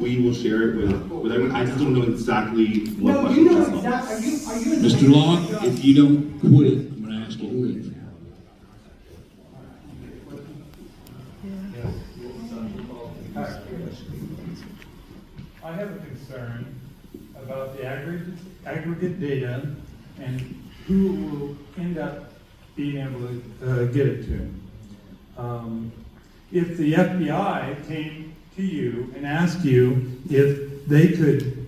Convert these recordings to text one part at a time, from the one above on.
we will share it with everyone. I just don't know exactly what No, question. you know exactly. Are you in the Mr. Locke, if you don't quit, I'm going to ask you to leave. I have a concern about the aggregate data and who will end up being able to get it to. If the FBI came to you and asked you if they could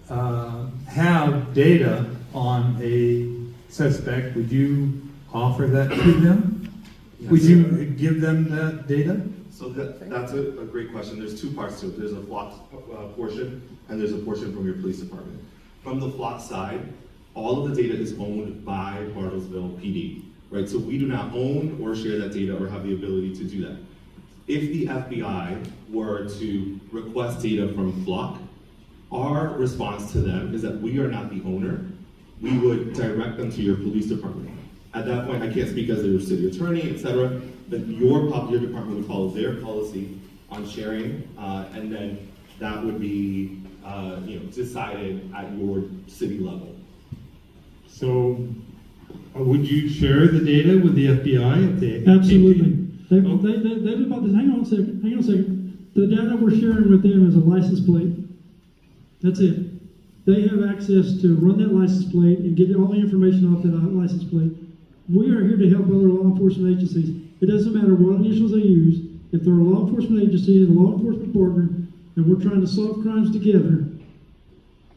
have data on a suspect, would you offer that to them? Yes. Would you give them that data? So that's a great question. There's two parts to it. There's a FLOT portion, and there's a portion from your police department. From the FLOT side, all of the data is owned by Bartlesville PD, right? So we do not own or share that data or have the ability to do that. If the FBI were to request data from FLOC, our response to them is that we are not the owner. We would direct them to your police department. At that point, I can't speak as their city attorney, etc., but your department would follow their policy on sharing, and then that would be decided at your city level. So, would you share the data with the FBI if they Absolutely. They about this. Hang on a second. The data we're sharing with them is a license plate. That's it. They have access to run that license plate and get all the information off that license plate. We are here to help other law enforcement agencies. It doesn't matter what initials they use. If they're a law enforcement agency and a law enforcement partner, and we're trying to solve crimes together,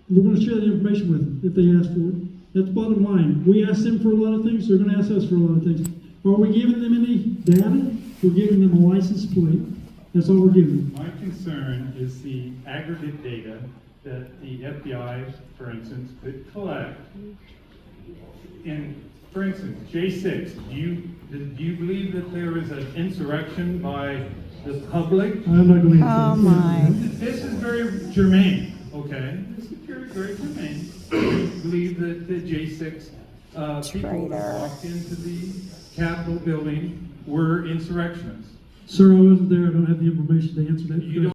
we're going to share the information with them if they ask for it. That's the bottom line. We ask them for a lot of things, they're going to ask us for a lot of things. Are we giving them any data? We're giving them a license plate. That's all we're giving them. My concern is the aggregate data that the FBI, for instance, could collect. For instance, J6, do you believe that there is an insurrection by the public? I'm not going to Oh my. This is very germane, okay? This is very, very germane. Do you believe that the J6 people that walked into the Capitol building were insurrectionists? Sir, I wasn't there. I don't have the information to answer that question.